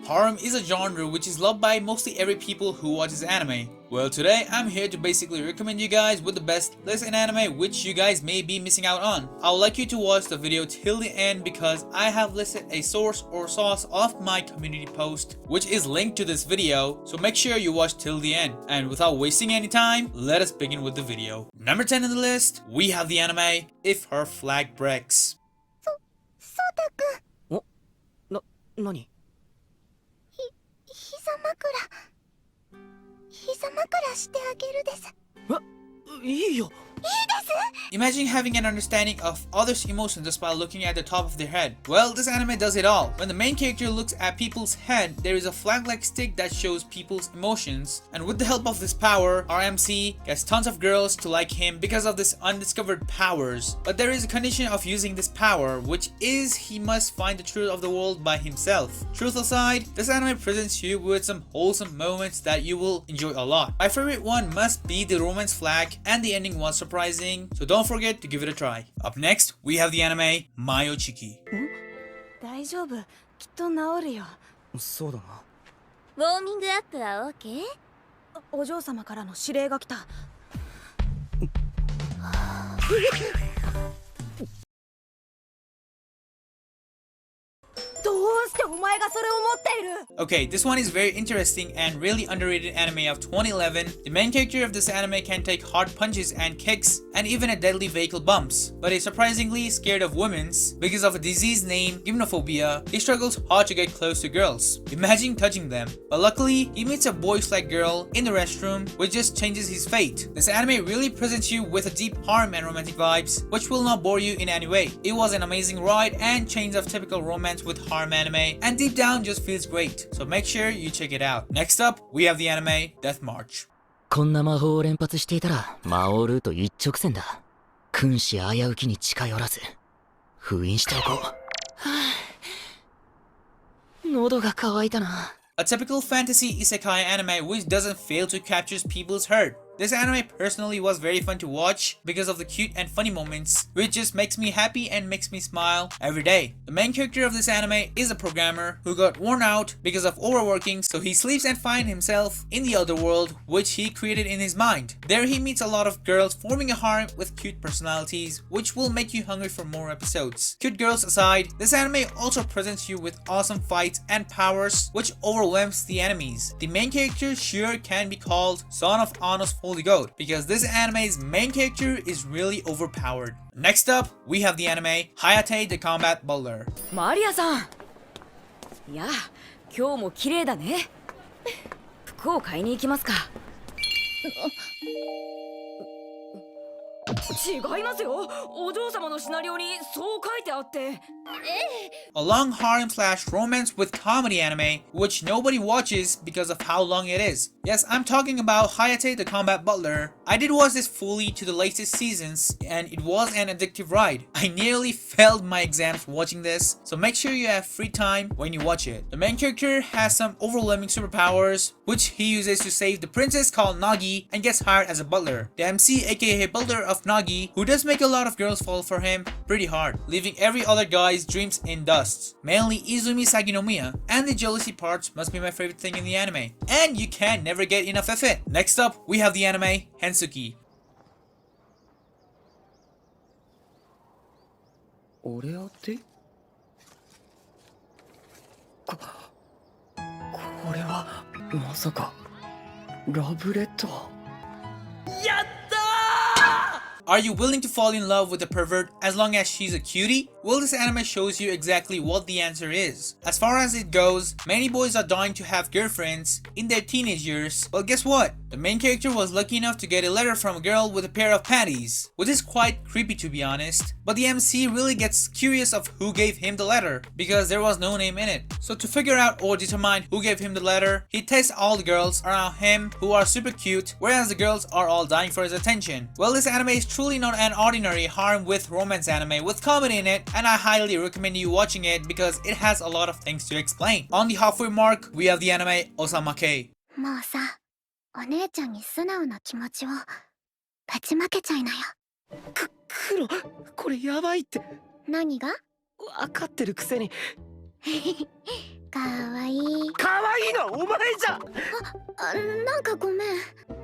Harem is a genre which is loved by mostly every people who watches anime. Well, today I'm here to basically recommend you guys with the best list in anime which you guys may be missing out on. I would like you to watch the video till the end because I have listed a source or source of my community post which is linked to this video, so make sure you watch till the end. And without wasting any time, let us begin with the video. Number 10 in the list, we have the anime If Her Flag Breaks. 何？膝枕してあげるです。いいよ。Imagine having an understanding of others' emotions just by looking at the top of their head. Well, this anime does it all. When the main character looks at people's head, there is a flag-like stick that shows people's emotions. And with the help of this power, our MC gets tons of girls to like him because of this undiscovered powers. But there is a condition of using this power, which is he must find the truth of the world by himself. Truth aside, this anime presents you with some wholesome moments that you will enjoy a lot. My favorite one must be the romance flag, and the ending was surprising, so don't forget to give it a try. Up next, we have the anime Mayo Chiki. 大丈夫、きっと治るよ。そうだな。ウォーミングアップは OK？ お嬢様からの指令が来た。Okay, this one is very interesting and really underrated anime of 2011. The main character of this anime can take hard punches and kicks and even a deadly vehicle bumps, but is surprisingly scared of women's because of a disease named gymnophobia. He struggles hard to get close to girls. Imagine touching them. But luckily, he meets a boyish-like girl in the restroom, which just changes his fate. This anime really presents you with a deep harem and romantic vibes, which will not bore you in any way. It was an amazing ride and change of typical romance with harem anime, and deep down just feels great, so make sure you check it out. Next up, we have the anime Death March. こんな魔法を連発していたら魔王ルート一直線だ。君子危うきに近寄らず封印しておこう。喉が渇いたな。A typical fantasy isekai anime which doesn't fail to capture people's heart. This anime personally was very fun to watch because of the cute and funny moments, which just makes me happy and makes me smile every day. The main character of this anime is a programmer who got worn out because of overworking, so he sleeps and finds himself in the other world which he created in his mind. There he meets a lot of girls forming a harem with cute personalities, which will make you hungry for more episodes. Cute girls aside, this anime also presents you with awesome fights and powers which overwhelms the enemies. The main character sure can be called Son of Ano's Holy Goat because this anime's main character is really overpowered. Next up, we have the anime Hayate the Combat Butler. マリアさん。いや、今日も綺麗だね。服を買いに行きますか。違いますよ。お嬢様のシナリオにそう書いてあって。A long harem/romance with comedy anime, which nobody watches because of how long it is. Yes, I'm talking about Hayate the Combat Butler. I did watch this fully to the latest seasons, and it was an addictive ride. I nearly failed my exams watching this, so make sure you have free time when you watch it. The main character has some overwhelming superpowers, which he uses to save the princess called Nagi and gets hired as a butler. The MC aka Butler of Nagi, who does make a lot of girls fall for him pretty hard, leaving every other guy's dreams in dust. Mainly Izumi Saginomiya, and the jealousy parts must be my favorite thing in the anime. And you can never get enough of it. Next up, we have the anime Hensuki. 俺宛て？これはまさかラブレター？やったー！ Are you willing to fall in love with a pervert as long as she's a cutie? Well, this anime shows you exactly what the answer is. As far as it goes, many boys are dying to have girlfriends in their teenage years. Well, guess what? The main character was lucky enough to get a letter from a girl with a pair of panties, which is quite creepy to be honest. But the MC really gets curious of who gave him the letter because there was no name in it. So to figure out or determine who gave him the letter, he tests all the girls around him who are super cute, whereas the girls are all dying for his attention. Well, this anime is truly not an ordinary harem with romance anime with comedy in it, and I highly recommend you watching it because it has a lot of things to explain. On the halfway mark, we have the anime Osamake. もうさ、お姉ちゃんに素直な気持ちをぶちまけちゃいなよ。黒、これやばいって。何が？分かってるくせに。かわいい。はお前じゃ。なんかごめん。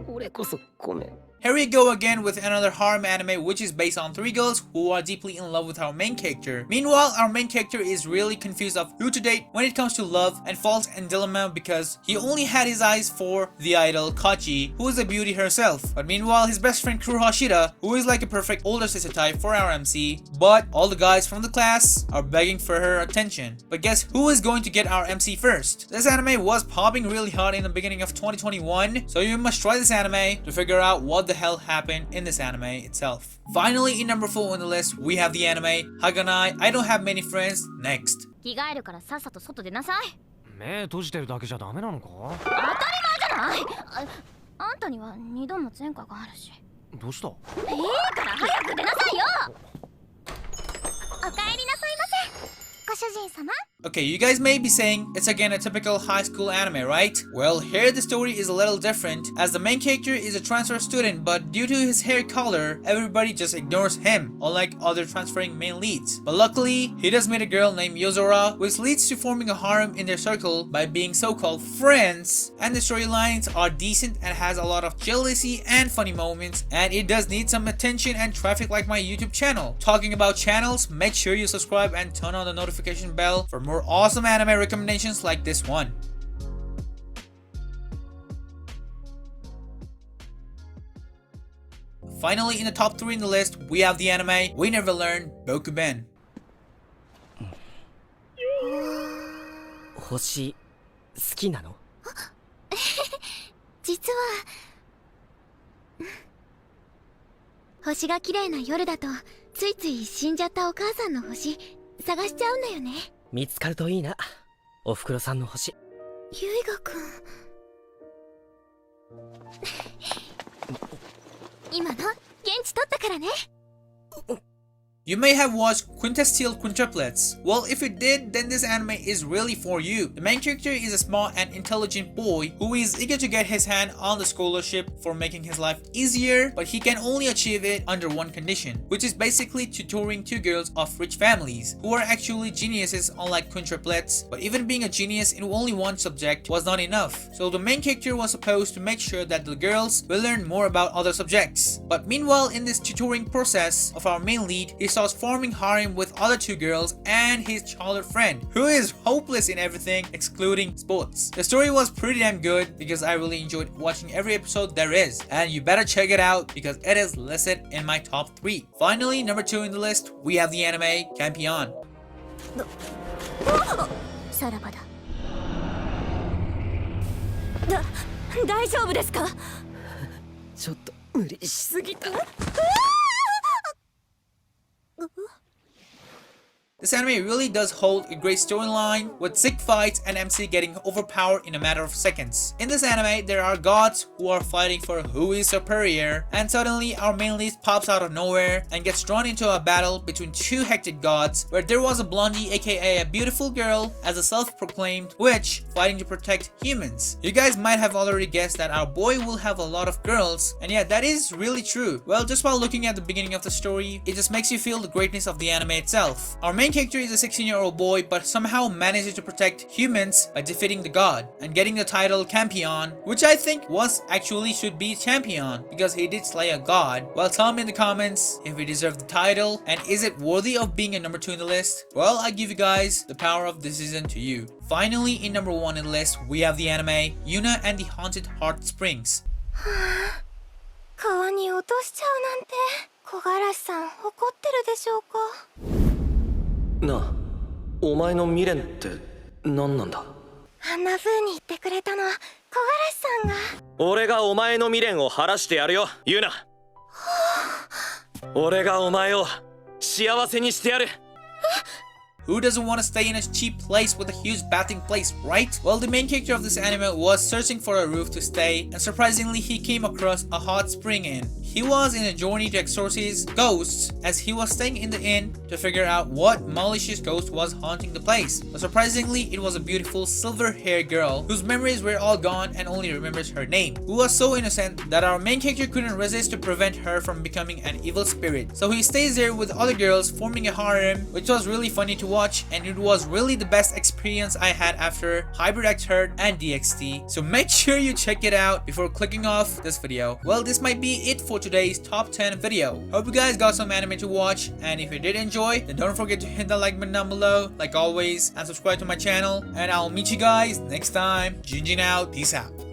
俺こそごめん。 Here we go again with another harem anime which is based on three girls who are deeply in love with our main character. Meanwhile, our main character is really confused of who to date when it comes to love and falls in dilemma because he only had his eyes for the idol Kachi, who is a beauty herself. But meanwhile, his best friend Kuro Hashira, who is like a perfect older sister type for our MC, but all the guys from the class are begging for her attention. But guess who is going to get our MC first? This anime was popping really hard in the beginning of 2021, so you must try this anime to figure out what the hell happened in this anime itself. Finally, in number 4 on the list, we have the anime Haganai, I Don't Have Many Friends. Next. 着替えるからさっさと外出なさい。目閉じてるだけじゃダメなのか？当たり前じゃない。あんたには2度も前科があるし。どうした？いいから早く出なさいよ。おかえりなさいませ。ご主人様。 Okay, you guys may be saying it's again a typical high school anime, right? Well, here the story is a little different as the main character is a transfer student, but due to his hair color, everybody just ignores him, unlike other transferring main leads. But luckily, he does meet a girl named Yozora, which leads to forming a harem in their circle by being so-called friends. And the storylines are decent and has a lot of jealousy and funny moments, and it does need some attention and traffic like my YouTube channel. Talking about channels, make sure you subscribe and turn on the notification bell for more awesome anime recommendations like this one. Finally, in the top 3 in the list, we have the anime We Never Learn Bokuben. 星好きなの？実は星が綺麗な夜だとついつい死んじゃったお母さんの星探しちゃうんだよね。見つかるといいな。おふくろさんの星。ゆいがくん今の現地取ったからね。 You may have watched Quintessential Quintuplets. Well, if you did, then this anime is really for you. The main character is a smart and intelligent boy who is eager to get his hand on the scholarship for making his life easier, but he can only achieve it under one condition, which is basically tutoring 2 girls of rich families who are actually geniuses unlike quintuplets. But even being a genius in only one subject was not enough, so the main character was supposed to make sure that the girls will learn more about other subjects. But meanwhile, in this tutoring process of our main lead, he starts forming harem with other 2 girls and his childhood friend, who is hopeless in everything excluding sports. The story was pretty damn good because I really enjoyed watching every episode there is, and you better check it out because it is listed in my top 3. Finally, number 2 in the list, we have the anime Campione. さらばだ。大丈夫ですか？ちょっと無理しすぎた。 This anime really does hold a great storyline with sick fights and MC getting overpowered in a matter of seconds. In this anime, there are gods who are fighting for who is superior, and suddenly our main lead pops out of nowhere and gets drawn into a battle between 2 hectic gods where there was a blondie aka a beautiful girl as a self-proclaimed witch fighting to protect humans. You guys might have already guessed that our boy will have a lot of girls, and yeah, that is really true. Well, just while looking at the beginning of the story, it just makes you feel the greatness of the anime itself. Our main character is a 16-year-old boy but somehow manages to protect humans by defeating the god and getting the title Campione, which I think was actually should be champion because he did slay a god. Well, tell me in the comments if he deserved the title and is it worthy of being a number 2 in the list? Well, I give you guys the power of decision to you. Finally, in number 1 in the list, we have the anime Yuuna and the Haunted Heart Springs. 川に落としちゃうなんて木枯らしさん怒ってるでしょうか。なあ、お前の未練って何なんだ？あんな風に言ってくれたのは木枯らしさんが。俺がお前の未練を晴らしてやるよ、ユナ。俺がお前を幸せにしてやる。Who doesn't want to stay in a cheap place with a huge bathing place, right? Well, the main character of this anime was searching for a roof to stay, and surprisingly he came across a hot spring inn. He was in a journey to exorcise ghosts as he was staying in the inn to figure out what malicious ghost was haunting the place. But surprisingly, it was a beautiful silver-haired girl whose memories were all gone and only remembers her name, who was so innocent that our main character couldn't resist to prevent her from becoming an evil spirit. So he stays there with other girls forming a harem, which was really funny to watch, and it was really the best experience I had after Hybrid X Herd and DXT. So make sure you check it out before clicking off this video. Well, this might be it for today's top 10 video. Hope you guys got some anime to watch, and if you did enjoy, then don't forget to hit the like button down below like always, and subscribe to my channel, and I'll meet you guys next time. Jinjin out, peace out.